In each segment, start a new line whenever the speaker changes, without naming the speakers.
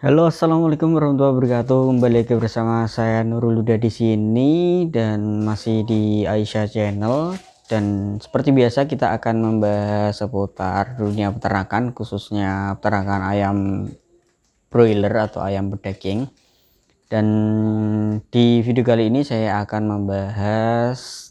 Halo, assalamualaikum warahmatullahi wabarakatuh. Kembali lagi bersama saya Nurul Huda di sini dan masih di Aisyah Channel. Dan seperti biasa kita akan membahas seputar dunia peternakan, khususnya peternakan ayam broiler atau ayam berdaging. Dan di video kali ini saya akan membahas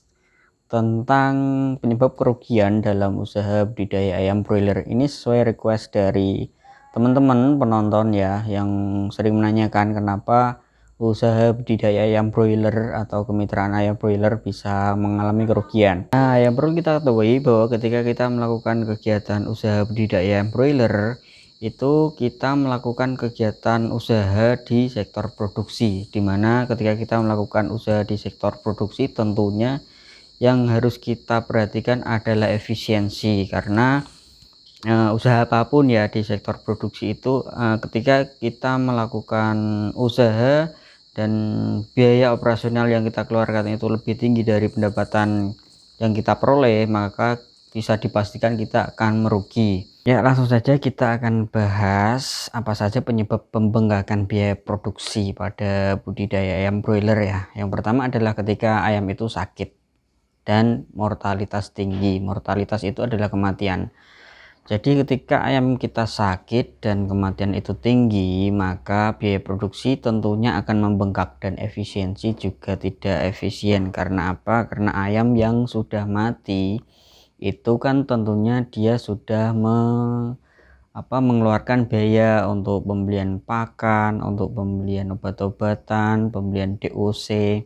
tentang penyebab kerugian dalam usaha budidaya ayam broiler. Ini sesuai request dari teman-teman penonton ya, yang sering menanyakan kenapa usaha budidaya ayam broiler atau kemitraan ayam broiler bisa mengalami kerugian. Nah, yang perlu kita ketahui bahwa ketika kita melakukan kegiatan usaha budidaya ayam broiler, itu kita melakukan kegiatan usaha di sektor produksi, dimana ketika kita melakukan usaha di sektor produksi tentunya yang harus kita perhatikan adalah efisiensi, karena usaha apapun ya di sektor produksi itu ketika kita melakukan usaha dan biaya operasional yang kita keluarkan itu lebih tinggi dari pendapatan yang kita peroleh, maka bisa dipastikan kita akan merugi. Ya, langsung saja kita akan bahas apa saja penyebab pembengkakan biaya produksi pada budidaya ayam broiler ya. Yang pertama adalah ketika ayam itu sakit dan mortalitas tinggi. Mortalitas itu adalah kematian. Jadi ketika ayam kita sakit dan kematian itu tinggi, maka biaya produksi tentunya akan membengkak dan efisiensi juga tidak efisien. Karena apa? Karena ayam yang sudah mati itu kan tentunya dia sudah mengeluarkan biaya untuk pembelian pakan, untuk pembelian obat-obatan, pembelian DOC,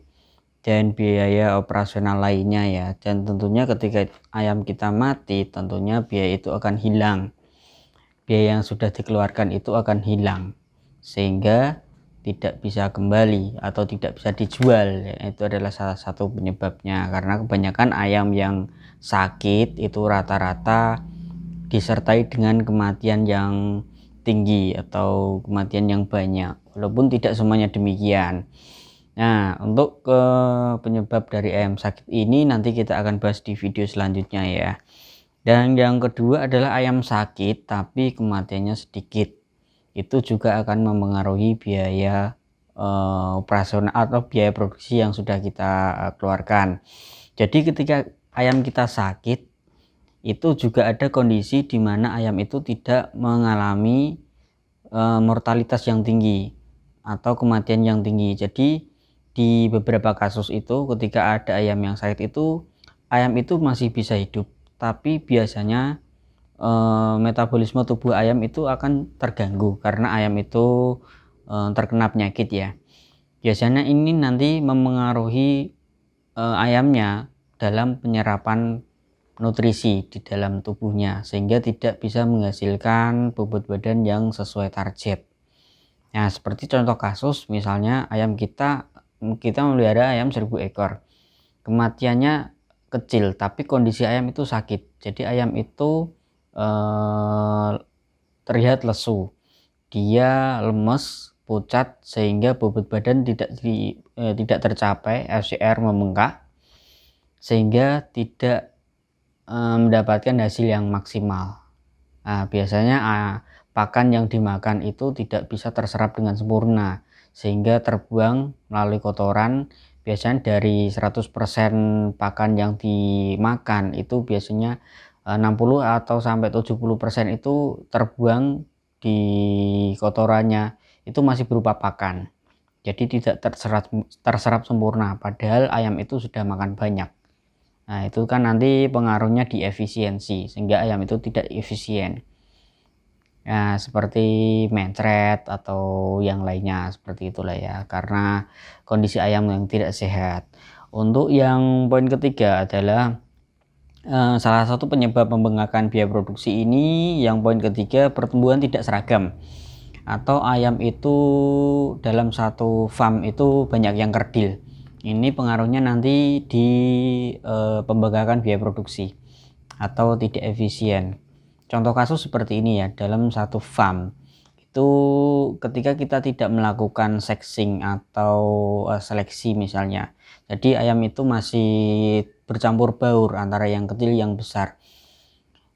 dan biaya operasional lainnya ya. Dan tentunya ketika ayam kita mati, tentunya biaya itu akan hilang. Biaya yang sudah dikeluarkan itu akan hilang, sehingga tidak bisa kembali atau tidak bisa dijual ya. Itu adalah salah satu penyebabnya, karena kebanyakan ayam yang sakit itu rata-rata disertai dengan kematian yang tinggi atau kematian yang banyak, walaupun tidak semuanya demikian. Nah, untuk penyebab dari ayam sakit ini nanti kita akan bahas di video selanjutnya ya. Dan yang kedua adalah ayam sakit tapi kematiannya sedikit. Itu juga akan mempengaruhi biaya operasional atau biaya produksi yang sudah kita keluarkan. Jadi ketika ayam kita sakit, itu juga ada kondisi di mana ayam itu tidak mengalami mortalitas yang tinggi atau kematian yang tinggi. Jadi di beberapa kasus itu ketika ada ayam yang sakit itu, ayam itu masih bisa hidup, tapi biasanya metabolisme tubuh ayam itu akan terganggu karena ayam itu terkena penyakit ya. Biasanya ini nanti mempengaruhi ayamnya dalam penyerapan nutrisi di dalam tubuhnya, sehingga tidak bisa menghasilkan bobot badan yang sesuai target. Nah, seperti contoh kasus misalnya ayam kita melihara ayam 1000 ekor. Kematiannya kecil tapi kondisi ayam itu sakit. Jadi ayam itu terlihat lesu. Dia lemes, pucat, sehingga bobot badan tidak tercapai, FCR membengkak, sehingga tidak mendapatkan hasil yang maksimal. Nah, biasanya pakan yang dimakan itu tidak bisa terserap dengan sempurna, sehingga terbuang melalui kotoran. Biasanya dari 100% pakan yang dimakan itu biasanya 60 atau sampai 70% itu terbuang di kotorannya, itu masih berupa pakan. Jadi tidak terserap sempurna, padahal ayam itu sudah makan banyak. Nah, itu kan nanti pengaruhnya di efisiensi, sehingga ayam itu tidak efisien. Nah, seperti mencret atau yang lainnya seperti itulah ya, karena kondisi ayam yang tidak sehat. Untuk yang poin ketiga adalah salah satu penyebab pembengkakan biaya produksi ini, yang poin ketiga, pertumbuhan tidak seragam. Atau ayam itu dalam satu farm itu banyak yang kerdil. Ini pengaruhnya nanti di pembengkakan biaya produksi atau tidak efisien. Contoh kasus seperti ini ya, dalam satu farm itu ketika kita tidak melakukan sexing atau seleksi misalnya, jadi ayam itu masih bercampur baur antara yang kecil yang besar.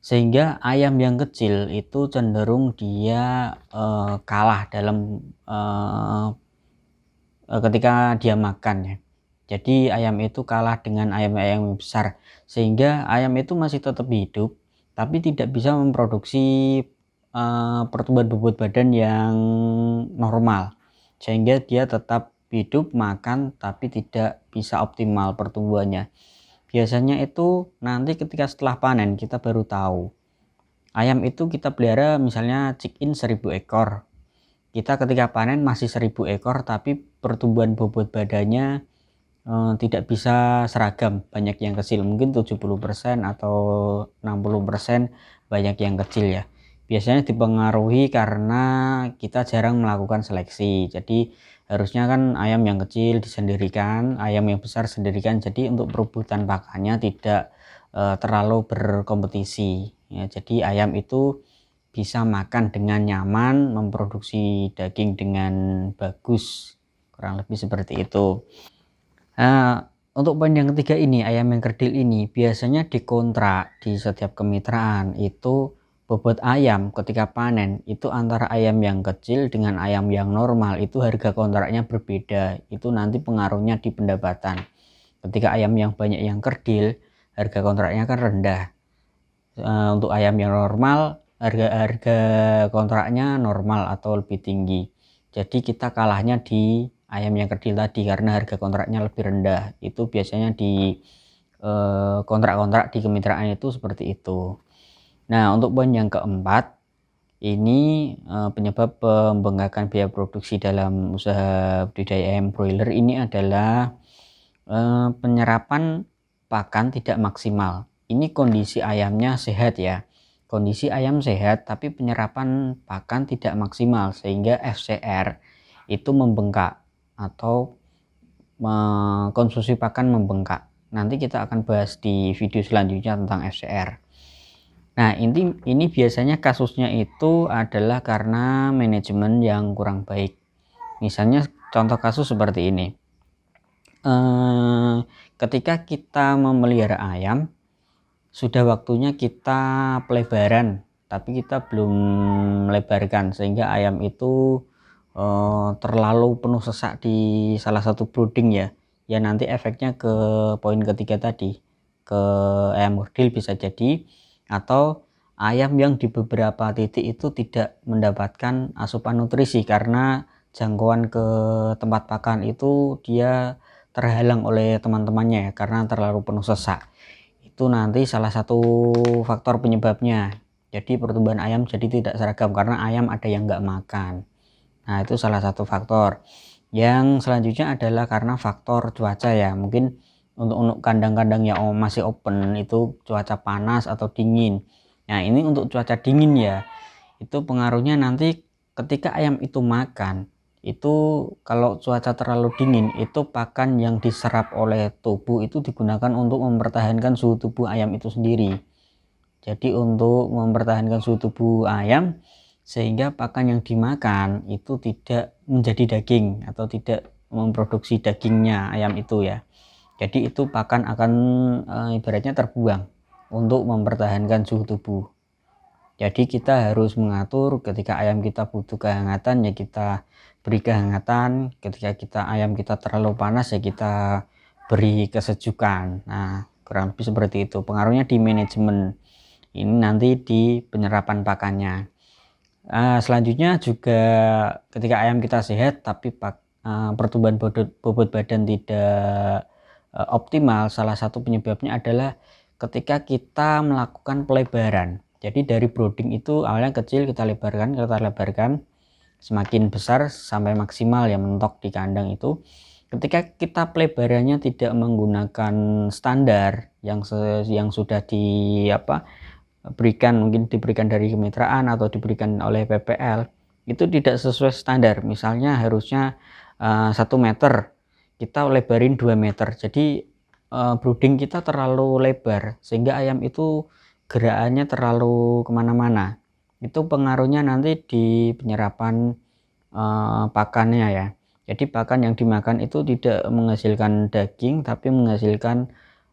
sehingga ayam yang kecil itu cenderung dia kalah dalam ketika dia makan ya. Jadi ayam itu kalah dengan ayam-ayam besar, sehingga ayam itu masih tetap hidup tapi tidak bisa memproduksi pertumbuhan bobot badan yang normal, sehingga dia tetap hidup makan tapi tidak bisa optimal pertumbuhannya. Biasanya itu nanti ketika setelah panen kita baru tahu. Ayam itu kita pelihara misalnya chick-in 1000 ekor. Kita ketika panen masih 1000 ekor tapi pertumbuhan bobot badannya tidak bisa seragam, banyak yang kecil, mungkin 70% atau 60% banyak yang kecil ya. Biasanya dipengaruhi karena kita jarang melakukan seleksi, jadi harusnya kan ayam yang kecil disendirikan, ayam yang besar sendirikan, jadi untuk perebutan pakannya tidak terlalu berkompetisi ya. Jadi ayam itu bisa makan dengan nyaman, memproduksi daging dengan bagus, kurang lebih seperti itu. Nah, untuk poin yang ketiga ini, ayam yang kerdil ini biasanya dikontrak di setiap kemitraan itu bobot ayam ketika panen itu antara ayam yang kecil dengan ayam yang normal itu harga kontraknya berbeda. Itu nanti pengaruhnya di pendapatan. Ketika ayam yang banyak yang kerdil, harga kontraknya kan rendah. Untuk ayam yang normal, harga kontraknya normal atau lebih tinggi. Jadi kita kalahnya di ayam yang kerdil tadi karena harga kontraknya lebih rendah. Itu biasanya di kontrak-kontrak di kemitraan itu seperti itu. Nah, untuk poin yang keempat, ini penyebab pembengkakan biaya produksi dalam usaha budidaya ayam broiler ini adalah penyerapan pakan tidak maksimal. Ini kondisi ayamnya sehat ya. Kondisi ayam sehat tapi penyerapan pakan tidak maksimal sehingga FCR itu membengkak atau konsumsi pakan membengkak. Nanti kita akan bahas di video selanjutnya tentang FCR. Nah, ini biasanya kasusnya itu adalah karena manajemen yang kurang baik. Misalnya contoh kasus seperti ini. Ketika kita memelihara ayam, sudah waktunya kita pelebaran, tapi kita belum melebarkan sehingga ayam itu terlalu penuh sesak di salah satu brooding ya. Ya nanti efeknya ke poin ketiga tadi, ke ayam kerdil bisa jadi, atau ayam yang di beberapa titik itu tidak mendapatkan asupan nutrisi karena jangkauan ke tempat pakan itu dia terhalang oleh teman-temannya ya, karena terlalu penuh sesak. Itu nanti salah satu faktor penyebabnya. Jadi pertumbuhan ayam jadi tidak seragam karena ayam ada yang nggak makan. Nah, itu salah satu faktor. Yang selanjutnya adalah karena faktor cuaca ya. Mungkin untuk kandang-kandang yang masih open itu cuaca panas atau dingin. Nah, ini untuk cuaca dingin ya. Itu pengaruhnya nanti ketika ayam itu makan, itu kalau cuaca terlalu dingin, itu pakan yang diserap oleh tubuh itu digunakan untuk mempertahankan suhu tubuh ayam itu sendiri. Jadi untuk mempertahankan suhu tubuh ayam sehingga pakan yang dimakan itu tidak menjadi daging atau tidak memproduksi dagingnya ayam itu ya. Jadi itu pakan akan ibaratnya terbuang untuk mempertahankan suhu tubuh. Jadi kita harus mengatur ketika ayam kita butuh kehangatan ya kita beri kehangatan, ketika ayam kita terlalu panas ya kita beri kesejukan. Nah, kurang lebih seperti itu. Pengaruhnya di manajemen. Ini nanti di penyerapan pakannya. Selanjutnya juga ketika ayam kita sehat tapi pertumbuhan bobot badan tidak optimal, salah satu penyebabnya adalah ketika kita melakukan pelebaran. Jadi dari brooding itu awalnya kecil kita lebarkan, semakin besar sampai maksimal ya mentok di kandang itu. Ketika kita pelebarannya tidak menggunakan standar yang sudah berikan, mungkin diberikan dari kemitraan atau diberikan oleh PPL, itu tidak sesuai standar. Misalnya harusnya 1 meter, kita lebarin 2 meter. Jadi brooding kita terlalu lebar sehingga ayam itu gerakannya terlalu kemana-mana. Itu pengaruhnya nanti di penyerapan pakannya ya. Jadi pakan yang dimakan itu tidak menghasilkan daging tapi menghasilkan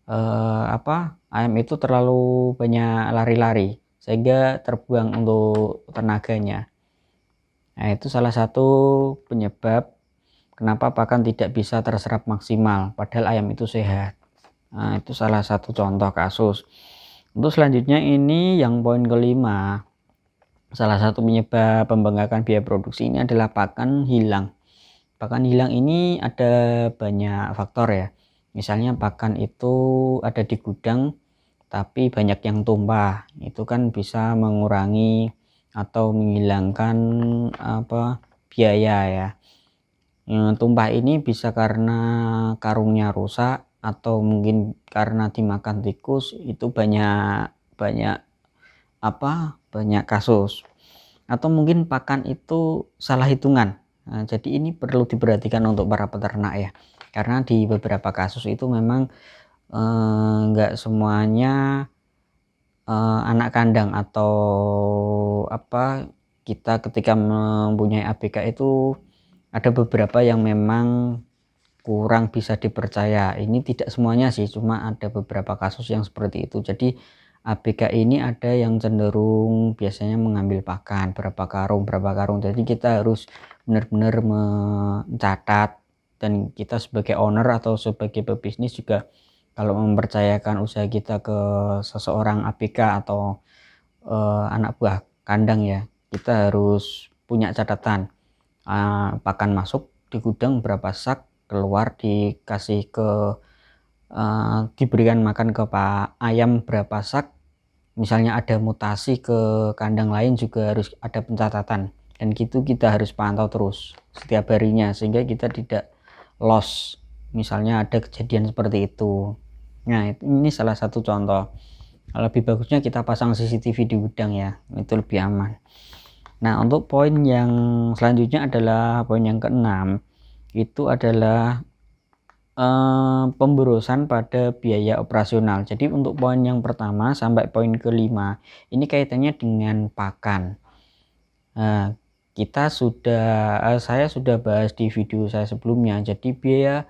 ayam itu terlalu banyak lari-lari sehingga terbuang untuk tenaganya. Nah, itu salah satu penyebab kenapa pakan tidak bisa terserap maksimal padahal ayam itu sehat. Nah, itu salah satu contoh kasus. Untuk selanjutnya ini yang poin kelima, salah satu penyebab pembengkakan biaya produksi ini adalah pakan hilang. Pakan hilang ini ada banyak faktor ya. Misalnya pakan itu ada di gudang tapi banyak yang tumpah, itu kan bisa mengurangi atau menghilangkan biaya ya. Tumpah ini bisa karena karungnya rusak atau mungkin karena dimakan tikus, itu banyak kasus. Atau mungkin pakan itu salah hitungan. Nah, jadi ini perlu diperhatikan untuk para peternak ya, karena di beberapa kasus itu memang enggak semuanya anak kandang atau kita ketika mempunyai ABK itu ada beberapa yang memang kurang bisa dipercaya. Ini tidak semuanya sih, cuma ada beberapa kasus yang seperti itu. Jadi ABK ini ada yang cenderung biasanya mengambil pakan berapa karung, jadi kita harus benar-benar mencatat, dan kita sebagai owner atau sebagai pebisnis juga kalau mempercayakan usaha kita ke seseorang ABK atau anak buah kandang ya, kita harus punya catatan pakan masuk di gudang berapa sak, keluar dikasih ke diberikan makan ke ayam berapa sak. Misalnya ada mutasi ke kandang lain juga harus ada pencatatan, dan gitu kita harus pantau terus setiap harinya sehingga kita tidak loss misalnya ada kejadian seperti itu. Nah, ini salah satu contoh. Lebih bagusnya kita pasang CCTV di gudang ya, itu lebih aman. Nah, untuk poin yang selanjutnya adalah poin yang keenam, itu adalah pemborosan pada biaya operasional. Jadi untuk poin yang pertama sampai poin kelima ini kaitannya dengan pakan. Nah, saya sudah bahas di video saya sebelumnya. Jadi biaya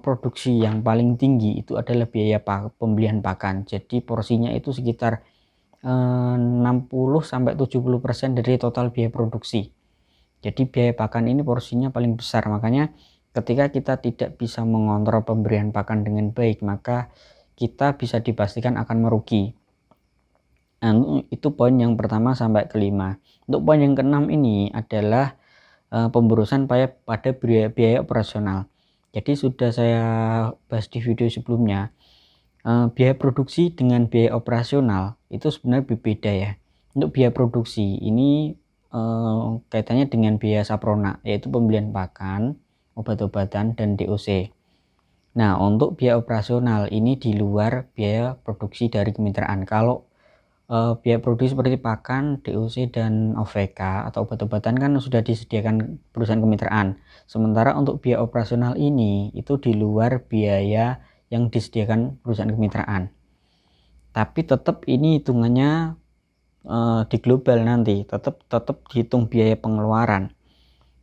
produksi yang paling tinggi itu adalah biaya pembelian pakan. Jadi porsinya itu sekitar 60-70% dari total biaya produksi. Jadi biaya pakan ini porsinya paling besar, makanya ketika kita tidak bisa mengontrol pemberian pakan dengan baik, maka kita bisa dipastikan akan merugi. Nah, itu poin yang pertama sampai kelima. Untuk poin yang keenam ini adalah pemborosan pada biaya operasional. Jadi sudah saya bahas di video sebelumnya, biaya produksi dengan biaya operasional itu sebenarnya berbeda ya. Untuk biaya produksi ini kaitannya dengan biaya saprona, yaitu pembelian pakan, obat-obatan, dan DOC. Nah, untuk biaya operasional ini di luar biaya produksi dari kemitraan. Kalau biaya produksi seperti pakan, DOC, dan OVK atau obat-obatan kan sudah disediakan perusahaan kemitraan. Sementara untuk biaya operasional ini itu di luar biaya yang disediakan perusahaan kemitraan. Tapi tetap ini hitungannya di global nanti tetap dihitung biaya pengeluaran.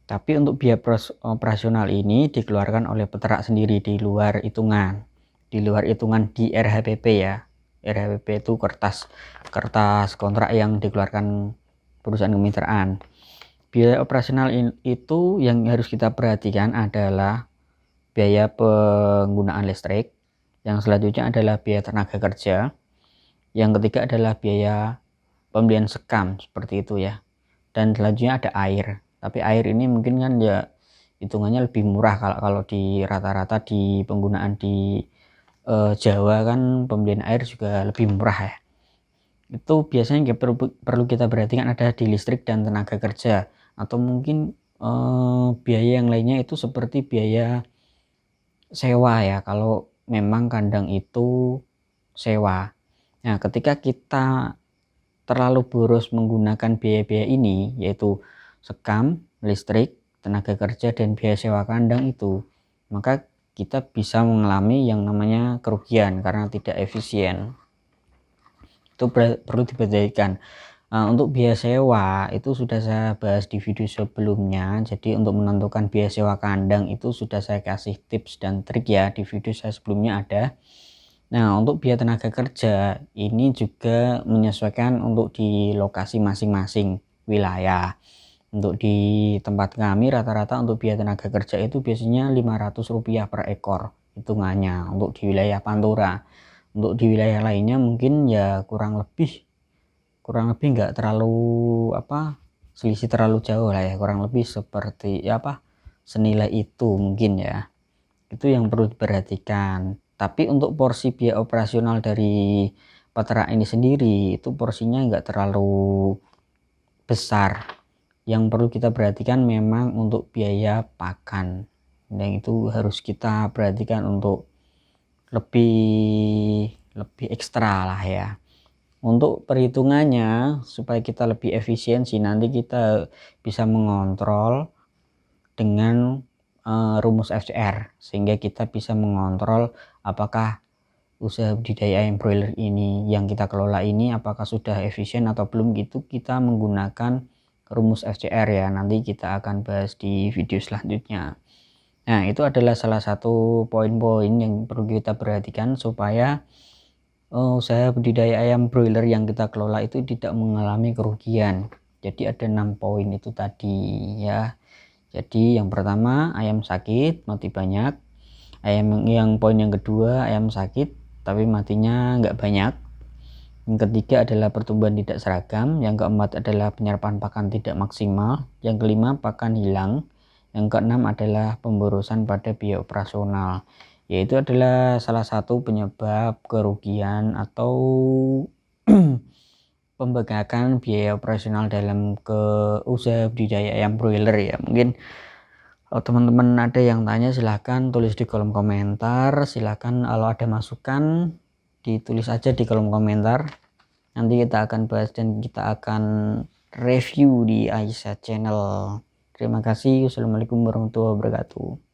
Tapi untuk biaya operasional ini dikeluarkan oleh peternak sendiri di luar hitungan di RHPP ya. RHPP itu kertas kontrak yang dikeluarkan perusahaan kemitraan. Biaya operasional itu yang harus kita perhatikan adalah biaya penggunaan listrik, yang selanjutnya adalah biaya tenaga kerja, yang ketiga adalah biaya pembelian sekam seperti itu ya, dan selanjutnya ada air. Tapi air ini mungkin kan ya hitungannya lebih murah kalau di rata-rata di penggunaan di Jawa kan pembelian air juga lebih murah ya. Itu biasanya perlu kita perhatikan ada di listrik dan tenaga kerja, atau mungkin biaya yang lainnya itu seperti biaya sewa ya, kalau memang kandang itu sewa. Nah, ketika kita terlalu boros menggunakan biaya-biaya ini, yaitu sekam, listrik, tenaga kerja, dan biaya sewa kandang itu, maka kita bisa mengalami yang namanya kerugian karena tidak efisien. Itu perlu diperhatikan. Untuk biaya sewa itu sudah saya bahas di video sebelumnya. Jadi untuk menentukan biaya sewa kandang itu sudah saya kasih tips dan trik ya, di video saya sebelumnya ada. Nah, untuk biaya tenaga kerja ini juga menyesuaikan untuk di lokasi masing-masing wilayah. Untuk di tempat kami rata-rata untuk biaya tenaga kerja itu biasanya Rp500 per ekor hitungannya untuk di wilayah Pantura. Untuk di wilayah lainnya mungkin ya kurang lebih nggak terlalu selisih terlalu jauh lah ya, kurang lebih seperti senilai itu mungkin ya. Itu yang perlu diperhatikan. Tapi untuk porsi biaya operasional dari peternak ini sendiri itu porsinya nggak terlalu besar. Yang perlu kita perhatikan memang untuk biaya pakan, yang itu harus kita perhatikan untuk lebih ekstra lah ya. Untuk perhitungannya supaya kita lebih efisiensi, nanti kita bisa mengontrol dengan rumus FCR, sehingga kita bisa mengontrol apakah usaha budidaya ayam broiler ini yang kita kelola ini apakah sudah efisien atau belum. Gitu kita menggunakan rumus FCR ya, nanti kita akan bahas di video selanjutnya. Nah, itu adalah salah satu poin-poin yang perlu kita perhatikan supaya usaha budidaya ayam broiler yang kita kelola itu tidak mengalami kerugian. Jadi ada 6 poin itu tadi ya. Jadi yang pertama ayam sakit mati banyak, yang poin yang kedua ayam sakit tapi matinya nggak banyak, yang ketiga adalah pertumbuhan tidak seragam, yang keempat adalah penyerapan pakan tidak maksimal, yang kelima pakan hilang, yang keenam adalah pemborosan pada biaya operasional, yaitu adalah salah satu penyebab kerugian atau pembengkakan biaya operasional dalam usaha budidaya ayam broiler ya. Mungkin kalau teman-teman ada yang tanya silahkan tulis di kolom komentar, silahkan kalau ada masukan ditulis aja di kolom komentar, nanti kita akan bahas dan kita akan review di Aisyah channel. Terima kasih. Wassalamualaikum warahmatullahi wabarakatuh.